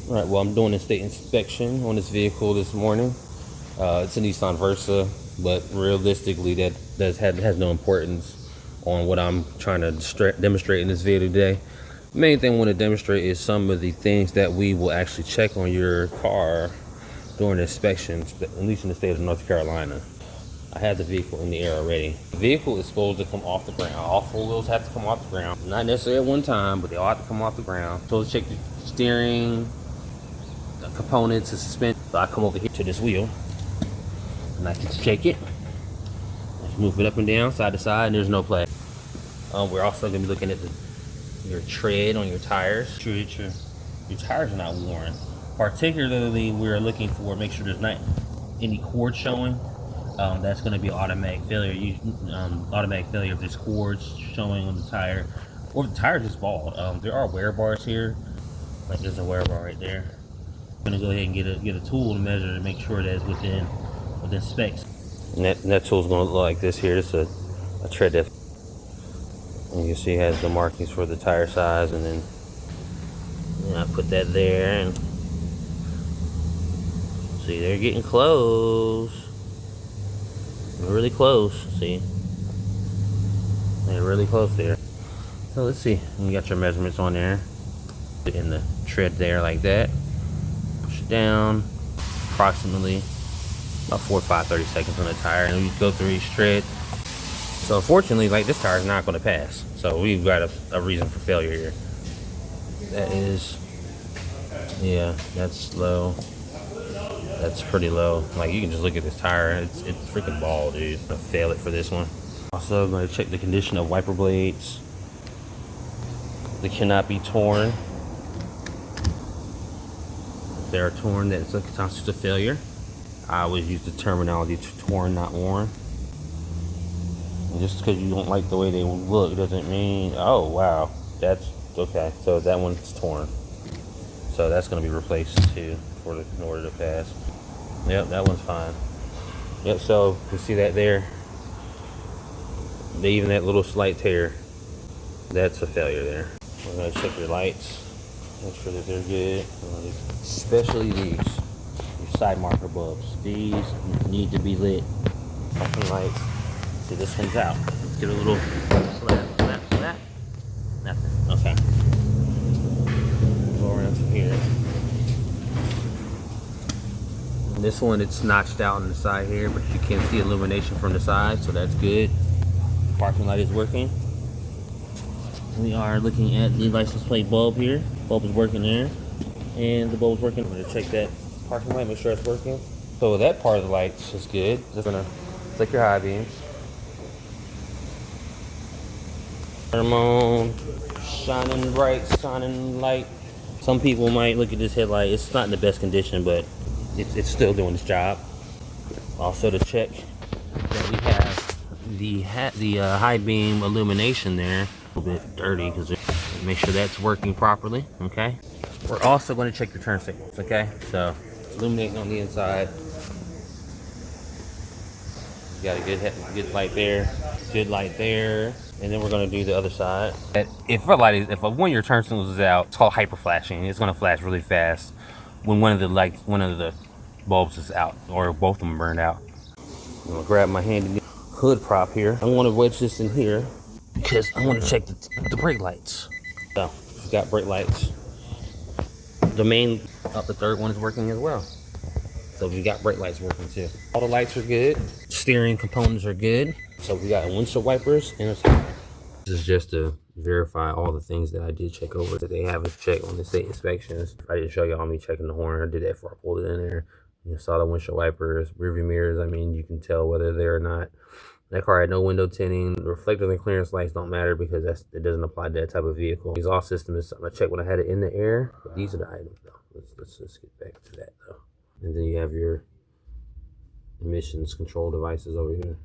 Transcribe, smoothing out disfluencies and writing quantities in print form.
All right, well, I'm doing a state inspection on this vehicle this morning. It's a Nissan Versa, but realistically, that has no importance on what I'm trying to demonstrate in this video today. The main thing I want to demonstrate is some of the things that we will actually check on your car during the inspections, at least in the state of North Carolina. I had the vehicle in the air already. The vehicle is supposed to come off the ground. All four wheels have to come off the ground. Not necessarily at one time, but they all have to come off the ground. So let's check the steering, the components, the suspension. So I come over here to this wheel and I can shake it. I can move it up and down, side to side, and there's no play. We're also gonna be looking at your tread on your tires. Sure that your tires are not worn. Particularly, we're looking for, make sure there's not any cord showing. That's going to be automatic failure. Automatic failure if there's cords showing on the tire, or the tire just bald. There are wear bars here, like there's a wear bar right there. I'm going to go ahead and get a tool to measure to make sure that it's within specs. And that tool is going to look like this here. This is a tread depth. And you can see it has the markings for the tire size, and then I put that there, and see they're getting close. Really close, see? They're really close there. So let's see. You got your measurements on there. In the tread there like that. Push it down. Approximately about 30 seconds on the tire. And we go through each tread. So unfortunately, like, this tire is not going to pass. So we've got a reason for failure here. That is, yeah, that's low. That's pretty low. Like, you can just look at this tire. It's freaking bald, dude. I'm gonna fail it for this one. Also, I'm gonna check the condition of wiper blades. They cannot be torn. If they are torn, that constitutes a failure. I always use the terminology torn, not worn. And just because you don't like the way they look doesn't mean, oh wow, that's okay. So that one's torn. So that's gonna be replaced too in order to pass. Yep, that one's fine. Yep, so you see that there? Even that little slight tear, that's a failure there. We're gonna check your lights, make sure that they're good. Especially these, your side marker bulbs. These need to be lit. Parking lights. See, this one's out. Let's get a little slap. Nothing. Okay. Go around to here. This one, it's notched out on the side here, but you can see illumination from the side, so that's good. Parking light is working. We are looking at the license plate bulb here. Bulb is working there, and the bulb is working. I'm gonna check that parking light, make sure it's working. So that part of the lights is good. Just gonna flick your high beams. Turn them on, shining bright, shining light. Some people might look at this headlight. It's not in the best condition, but it's still doing its job. Also to check that we have the high beam illumination there. A little bit dirty because make sure that's working properly. Okay. We're also going to check your turn signals. Okay. So illuminating on the inside. You got a good light there. Good light there. And then we're going to do the other side. If one of your turn signals is out, it's called hyper flashing. It's going to flash really fast when one of the bulbs is out, or both of them burned out. I'm gonna grab my handy hood prop here. I want to wedge this in here because I want to check the brake lights. So we've got brake lights. The third one is working as well. So we got brake lights working too. All the lights are good. Steering components are good. So we got windshield wipers and a tire. This is just to verify all the things that I did check over that they haven't checked on the state inspections. I didn't show y'all me checking the horn. I did that before I pulled it in there. You saw the windshield wipers, rearview mirrors. I mean, you can tell whether they're or not. That car had no window tinting. The reflector and clearance lights don't matter because it doesn't apply to that type of vehicle. Exhaust system is something I checked when I had it in the air. But these are the items though. Let's get back to that though. And then you have your emissions control devices over here.